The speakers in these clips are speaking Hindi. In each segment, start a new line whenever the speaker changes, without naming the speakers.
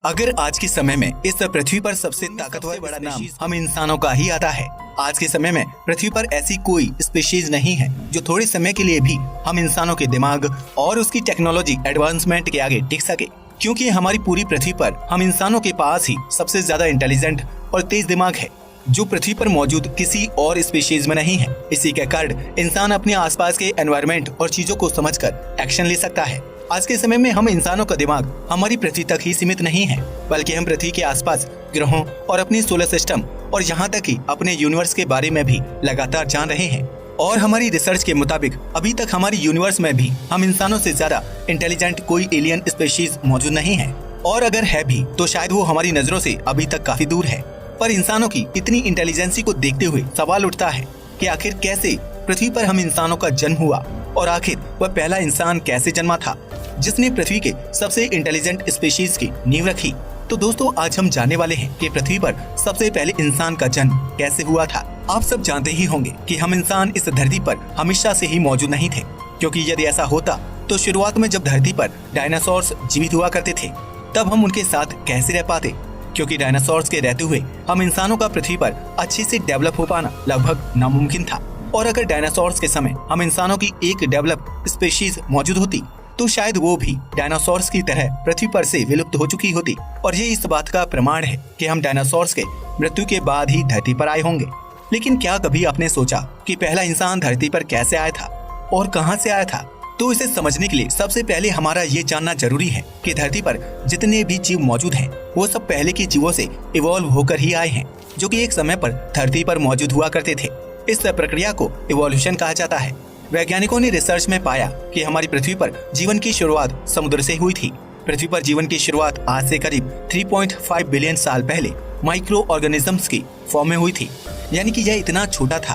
अगर आज के समय में इस पृथ्वी पर सबसे ताकतवर बड़ा नाम हम इंसानों का ही आता है। आज के समय में पृथ्वी पर ऐसी कोई स्पीशीज नहीं है जो थोड़े समय के लिए भी हम इंसानों के दिमाग और उसकी टेक्नोलॉजी एडवांसमेंट के आगे टिक सके, क्योंकि हमारी पूरी पृथ्वी पर हम इंसानों के पास ही सबसे ज्यादा इंटेलिजेंट और तेज दिमाग है, जो पृथ्वी पर मौजूद किसी और स्पीशीज में नहीं है। इसी के कारण इंसान अपने आसपास के एनवायरनमेंट और चीजों को समझकर एक्शन ले सकता है। आज के समय में हम इंसानों का दिमाग हमारी पृथ्वी तक ही सीमित नहीं है, बल्कि हम पृथ्वी के आसपास ग्रहों और अपनी सोलर सिस्टम और यहाँ तक कि अपने यूनिवर्स के बारे में भी लगातार जान रहे हैं। और हमारी रिसर्च के मुताबिक अभी तक हमारी यूनिवर्स में भी हम इंसानों से ज्यादा इंटेलिजेंट कोई एलियन स्पीशीज मौजूद नहीं है, और अगर है भी तो शायद वो हमारी नजरों से अभी तक काफी दूर है। पर इंसानों की इतनी इंटेलिजेंसी को देखते हुए सवाल उठता है कि आखिर कैसे पृथ्वी पर हम इंसानों का जन्म हुआ, और आखिर वह पहला इंसान कैसे जन्मा था जिसने पृथ्वी के सबसे इंटेलिजेंट स्पीशीज की नींव रखी। तो दोस्तों, आज हम जानने वाले हैं कि पृथ्वी पर सबसे पहले इंसान का जन्म कैसे हुआ था। आप सब जानते ही होंगे कि हम इंसान इस धरती पर हमेशा से ही मौजूद नहीं थे, क्योंकि यदि ऐसा होता तो शुरुआत में जब धरती पर डायनासोर्स जीवित हुआ करते थे तब हम उनके साथ कैसे रह पाते, क्योंकि डायनासोर्स के रहते हुए हम इंसानों का पृथ्वी पर अच्छे से डेवलप हो पाना लगभग नामुमकिन था। और अगर डायनासोर्स के समय हम इंसानों की एक डेवलप स्पीशीज मौजूद होती तो शायद वो भी डायनासोर्स की तरह पृथ्वी पर से विलुप्त हो चुकी होती। और ये इस बात का प्रमाण है कि हम डायनासोर्स के मृत्यु के बाद ही धरती पर आए होंगे। लेकिन क्या कभी आपने सोचा कि पहला इंसान धरती पर कैसे आया था और कहां से आया था? तो इसे समझने के लिए सबसे पहले हमारा ये जानना जरूरी है कि धरती पर जितने भी जीव मौजूद हैं वो सब पहले के जीवों से इवॉल्व होकर ही आए हैं, जो कि एक समय पर धरती पर मौजूद हुआ करते थे। इस प्रक्रिया को इवोल्यूशन कहा जाता है। वैज्ञानिकों ने रिसर्च में पाया कि हमारी पृथ्वी पर जीवन की शुरुआत समुद्र से हुई थी। पृथ्वी पर जीवन की शुरुआत आज से करीब 3.5 बिलियन साल पहले माइक्रो ऑर्गेनिजम्स की फॉर्म में हुई थी। यानी कि यह इतना छोटा था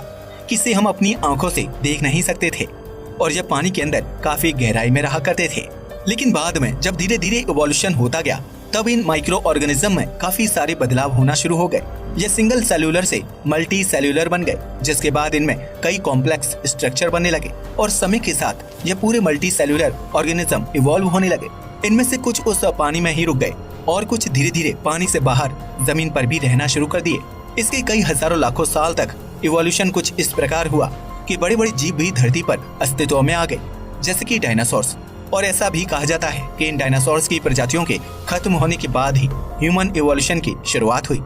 कि इसे हम अपनी आंखों से देख नहीं सकते थे, और यह पानी के अंदर काफी गहराई में रहा करते थे। लेकिन बाद में जब धीरे धीरे इवोल्यूशन होता गया तब इन माइक्रो ऑर्गेनिज्म में काफी सारे बदलाव होना शुरू हो गए। ये सिंगल सेल्यूलर से मल्टी सेल्यूलर बन गए, जिसके बाद इनमें कई कॉम्प्लेक्स स्ट्रक्चर बनने लगे, और समय के साथ ये पूरे मल्टी सेल्यूलर ऑर्गेनिज्म इवॉल्व होने लगे। इनमें से कुछ उस पानी में ही रुक गए और कुछ धीरे धीरे पानी से बाहर जमीन पर भी रहना शुरू कर दिए। इसके कई हजारों लाखों साल तक इवोल्यूशन कुछ इस प्रकार हुआ कि बड़े बड़े जीव भी धरती पर अस्तित्व में आ गए, जैसे कि डायनासोर्स। और ऐसा भी कहा जाता है कि इन डायनासोर्स की प्रजातियों के खत्म होने के बाद ही ह्यूमन इवोल्यूशन की शुरुआत हुई।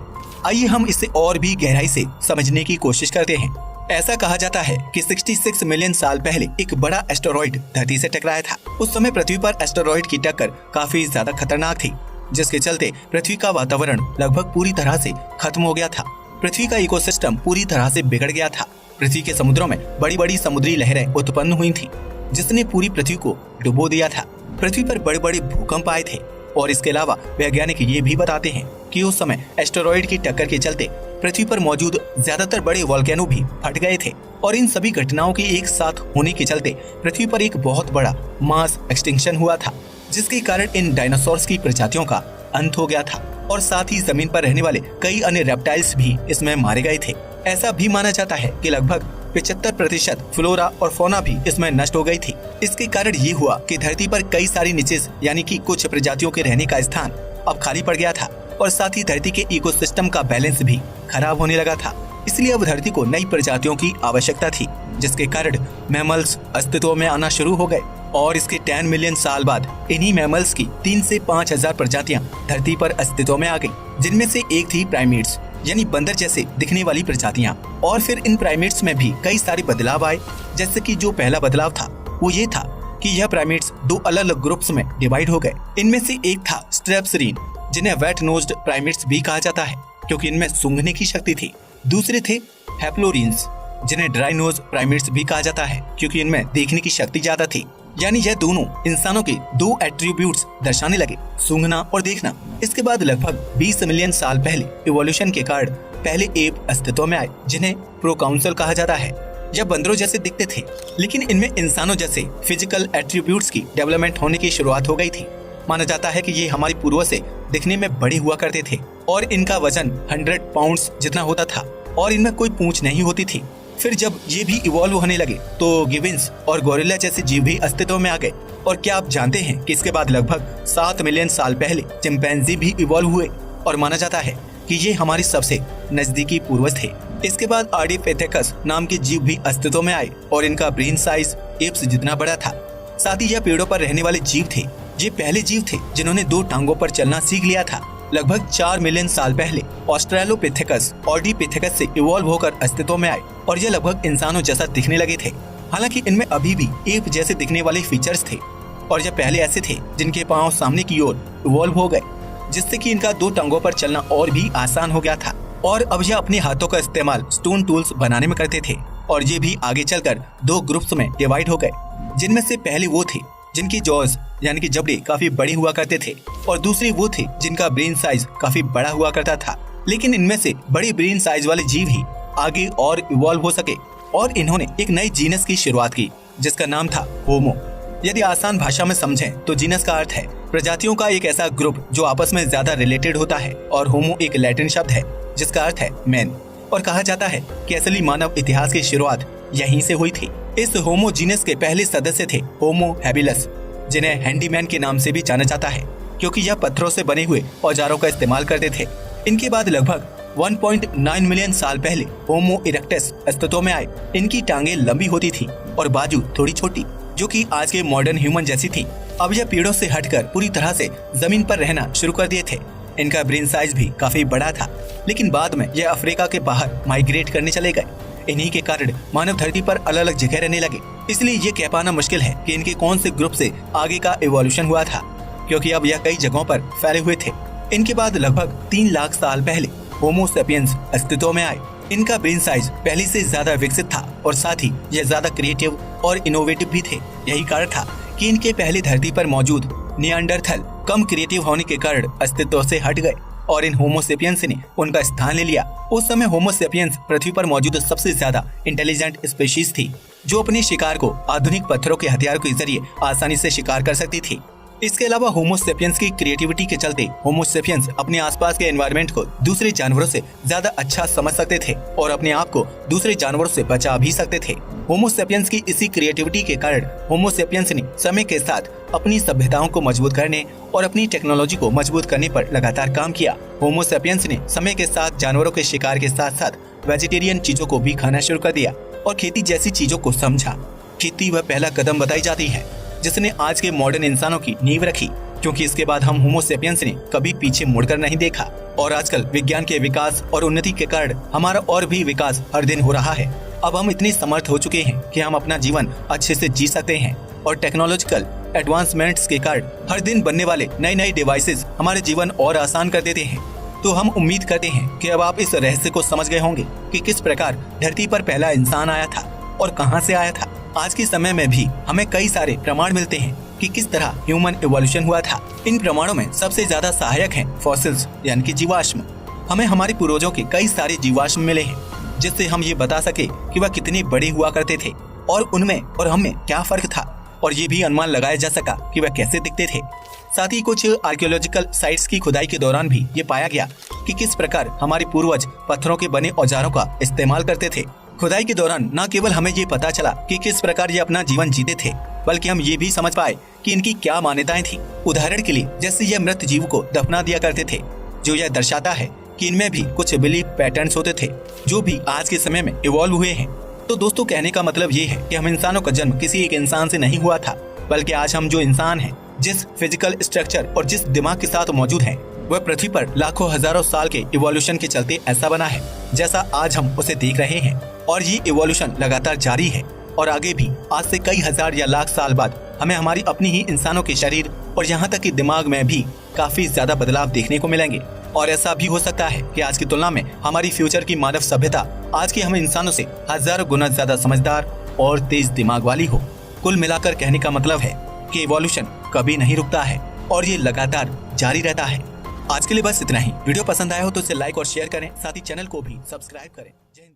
आइए हम इसे और भी गहराई से समझने की कोशिश करते हैं। ऐसा कहा जाता है कि 66 मिलियन साल पहले एक बड़ा एस्टेरॉइड धरती से टकराया था। उस समय पृथ्वी पर एस्टेरॉइड की टक्कर काफी ज्यादा खतरनाक थी, जिसके चलते पृथ्वी का वातावरण लगभग पूरी तरह से खत्म हो गया था। पृथ्वी का इकोसिस्टम पूरी तरह से बिगड़ गया था। पृथ्वी के समुद्रों में बड़ी बड़ी समुद्री लहरें उत्पन्न हुई थी, जिसने पूरी पृथ्वी को डुबो दिया था। पृथ्वी पर बड़े बड़े भूकंप आए थे, और इसके अलावा वैज्ञानिक ये भी बताते हैं कि उस समय एस्टेरॉइड की टक्कर के चलते पृथ्वी पर मौजूद ज्यादातर बड़े वोल्केनो भी फट गए थे। और इन सभी घटनाओं के एक साथ होने के चलते पृथ्वी पर एक बहुत बड़ा मास एक्सटिंक्शन हुआ था, जिसके कारण इन डायनासोर्स की प्रजातियों का अंत हो गया था, और साथ ही जमीन पर रहने वाले कई अन्य रेप्टाइल्स भी इसमें मारे गए थे। ऐसा भी माना जाता है कि लगभग 75% फ्लोरा और फौना भी इसमें नष्ट हो गई थी। इसके कारण ये हुआ कि धरती पर कई सारी निचेस यानी कि कुछ प्रजातियों के रहने का स्थान अब खाली पड़ गया था, और साथ ही धरती के इकोसिस्टम का बैलेंस भी खराब होने लगा था। इसलिए अब धरती को नई प्रजातियों की आवश्यकता थी, जिसके कारण मैमल्स अस्तित्व में आना शुरू हो गए। और इसके 10 मिलियन साल बाद इन्हीं मैमल्स की 3 से 5,000 प्रजातियां धरती पर अस्तित्व में आ गई, जिनमें से एक थी प्राइमेट्स यानी बंदर जैसे दिखने वाली प्रजातियां। और फिर इन प्राइमेट्स में भी कई सारे बदलाव आए, जैसे कि जो पहला बदलाव था वो ये था कि यह प्राइमेट्स 2 अलग अलग ग्रुप्स में डिवाइड हो गए। इनमें से एक था स्ट्रेप्सरीन, जिन्हें वेट नोज्ड प्राइमेट्स भी कहा जाता है, क्योंकि इनमें सूंघने की शक्ति थी। दूसरे थे हैप्लोरिन्स, जिन्हें ड्राई नोज प्राइमेट्स भी कहा जाता है, क्योंकि इनमें देखने की शक्ति ज्यादा थी। यानी यह दोनों इंसानों के 2 एट्रीब्यूट्स दर्शाने लगे, सूंघना और देखना। इसके बाद लगभग 20 मिलियन साल पहले इवोल्यूशन के कारण पहले एप अस्तित्व में आए, जिन्हें प्रोकाउंसल कहा जाता है। यह बंदरों जैसे दिखते थे, लेकिन इनमें इंसानों जैसे फिजिकल एट्रीब्यूट्स की डेवलपमेंट होने की शुरुआत हो गई थी। माना जाता है कि ये हमारी पूर्वज से दिखने में बड़े हुआ करते थे, और इनका वजन 100 पाउंड्स जितना होता था, और इनमें कोई पूंछ नहीं होती थी। फिर जब ये भी इवॉल्व होने लगे तो गिविंस और गोरिल्ला जैसे जीव भी अस्तित्व में आ गए। और क्या आप जानते हैं कि इसके बाद लगभग 7 मिलियन साल पहले चिंपैंजी भी इवॉल्व हुए और माना जाता है कि ये हमारी सबसे नजदीकी पूर्वज थे। इसके बाद आर्डिपिथेकस नाम के जीव भी अस्तित्व में आए और इनका ब्रेन साइज एप्स जितना बड़ा था। साथ ही यह पेड़ों पर रहने वाले जीव थे। ये पहले जीव थे जिन्होंने 2 टांगों पर चलना सीख लिया था। लगभग 4 मिलियन साल पहले ऑस्ट्रेलोपिथेकस ऑर्डिपिथेकस से इवॉल्व होकर अस्तित्व में आए और ये लगभग इंसानों जैसा दिखने लगे थे। हालांकि इनमें अभी भी एप जैसे दिखने वाले फीचर्स थे और ये पहले ऐसे थे जिनके पांव सामने की ओर इवॉल्व हो गए, जिससे कि इनका 2 टांगों पर चलना और भी आसान हो गया था। और अब यह अपने हाथों का इस्तेमाल स्टोन टूल्स बनाने में करते थे। और ये भी आगे चलकर 2 ग्रुप्स में डिवाइड हो गए, जिनमें से पहले वो थे जिनकी जॉज यानी कि जबड़े काफी बड़े हुआ करते थे और दूसरे वो थे जिनका ब्रेन साइज काफी बड़ा हुआ करता था। लेकिन इनमें से बड़े ब्रेन साइज वाले जीव ही आगे और इवॉल्व हो सके और इन्होंने एक नई जीनस की शुरुआत की जिसका नाम था होमो। यदि आसान भाषा में समझें तो जीनस का अर्थ है प्रजातियों का एक ऐसा ग्रुप जो आपस में ज्यादा रिलेटेड होता है और होमो एक लैटिन शब्द है जिसका अर्थ है मैन। और कहा जाता है कि असली मानव इतिहास की शुरुआत यहीं से हुई थी। इस होमो जीनस के पहले सदस्य थे होमो हैबिलस, जिन्हें हैंडीमैन के नाम से भी जाना जाता है क्योंकि यह पत्थरों से बने हुए औजारों का इस्तेमाल करते थे। इनके बाद लगभग 1.9 मिलियन साल पहले होमो इरेक्टस अस्तित्व में आए। इनकी टांगे लंबी होती थी और बाजू थोड़ी छोटी, जो कि आज के मॉडर्न ह्यूमन जैसी थी। अब यह पेड़ों से हटकर पूरी तरह से जमीन पर रहना शुरू कर दिए थे। इनका ब्रेन साइज भी काफी बड़ा था, लेकिन बाद में यह अफ्रीका के बाहर माइग्रेट करने चले गए। इन्हीं के कारण मानव धरती पर अलग अलग जगह रहने लगे। इसलिए ये कह पाना मुश्किल है कि इनके कौन से ग्रुप से आगे का इवोल्यूशन हुआ था, क्योंकि अब यह कई जगहों पर फैले हुए थे। इनके बाद लगभग 3 लाख साल पहले होमो सेपियंस अस्तित्व में आए। इनका ब्रेन साइज पहले से ज्यादा विकसित था और साथ ही यह ज्यादा क्रिएटिव और इनोवेटिव भी थे। यही कारण था कि इनके पहले धरती पर मौजूद निएंडरथल कम क्रिएटिव होने के कारण अस्तित्व से हट गए और इन होमो सेपियंस ने उनका स्थान ले लिया। उस समय होमो सेपियंस पृथ्वी पर मौजूद सबसे ज्यादा इंटेलिजेंट स्पीशीज थी, जो अपने शिकार को आधुनिक पत्थरों के हथियारों के जरिए आसानी से शिकार कर सकती थी। इसके अलावा होमो सेपियंस की क्रिएटिविटी के चलते होमो सेपियंस अपने आसपास के एनवायरनमेंट को दूसरे जानवरों से ज्यादा अच्छा समझ सकते थे और अपने आप को दूसरे जानवरों से बचा भी सकते थे। होमो सेपियंस की इसी क्रिएटिविटी के कारण होमो सेपियंस ने समय के साथ अपनी सभ्यताओं को मजबूत करने और अपनी टेक्नोलॉजी को मजबूत करने पर लगातार काम किया। होमो सेपियंस ने समय के साथ जानवरों के शिकार के साथ साथ वेजिटेरियन चीजों को भी खाना शुरू कर दिया और खेती जैसी चीजों को समझा। खेती वह पहला कदम बताई जाती है जिसने आज के मॉडर्न इंसानों की नींव रखी, क्योंकि इसके बाद हम होमो सेपियंस ने कभी पीछे मुड़कर नहीं देखा। और आजकल विज्ञान के विकास और उन्नति के कारण हमारा और भी विकास हर दिन हो रहा है। अब हम इतने समर्थ हो चुके हैं कि हम अपना जीवन अच्छे से जी सकते हैं और टेक्नोलॉजिकल एडवांसमेंट्स के कारण हर दिन बनने वाले नए नए डिवाइसेस हमारे जीवन और आसान कर देते हैं। तो हम उम्मीद करते हैं कि अब आप इस रहस्य को समझ गए होंगे कि किस प्रकार धरती पर पहला इंसान आया था और कहां से आया था। आज के समय में भी हमें कई सारे प्रमाण मिलते हैं कि किस तरह ह्यूमन इवोल्यूशन हुआ था। इन प्रमाणों में सबसे ज्यादा सहायक हैं फॉसिल्स यानी कि जीवाश्म। हमें हमारे पूर्वजों के कई सारे जीवाश्म मिले हैं जिससे हम ये बता सके कि वह कितने बड़े हुआ करते थे और उनमें और हम में क्या फर्क था, और ये भी अनुमान लगाया जा सका कि वह कैसे दिखते थे। साथ ही कुछ आर्कियोलॉजिकल साइट्स की खुदाई के दौरान भी ये पाया गया कि किस प्रकार हमारे पूर्वज पत्थरों के बने औजारों का इस्तेमाल करते थे। खुदाई के दौरान न केवल हमें ये पता चला कि किस प्रकार ये अपना जीवन जीते थे, बल्कि हम ये भी समझ पाए कि इनकी क्या मान्यताएं थी। उदाहरण के लिए जैसे ये मृत जीव को दफना दिया करते थे, जो यह दर्शाता है कि इनमें भी कुछ बिलीफ पैटर्न्स होते थे जो भी आज के समय में इवॉल्व हुए हैं। तो दोस्तों, कहने का मतलब ये है कि हम इंसानों का जन्म किसी एक इंसान से नहीं हुआ था, बल्कि आज हम जो इंसान हैं, जिस फिजिकल स्ट्रक्चर और जिस दिमाग के साथ मौजूद हैं, वह पृथ्वी पर लाखों हजारों साल के इवोल्यूशन के चलते ऐसा बना है जैसा आज हम उसे देख रहे हैं। और ये इवोल्यूशन लगातार जारी है और आगे भी आज से कई हजार या लाख साल बाद हमें हमारी अपनी ही इंसानों के शरीर और यहाँ तक कि दिमाग में भी काफी ज्यादा बदलाव देखने को मिलेंगे। और ऐसा भी हो सकता है कि आज की तुलना में हमारी फ्यूचर की मानव सभ्यता आज के हम इंसानों से हजारों गुना ज्यादा समझदार और तेज दिमाग वाली हो। कुल मिलाकर कहने का मतलब है कि इवोल्यूशन कभी नहीं रुकता है और ये लगातार जारी रहता है। आज के लिए बस इतना ही। वीडियो पसंद आया हो तो इसे लाइक और शेयर करें, साथ ही चैनल को भी सब्सक्राइब करें। जय हिंद।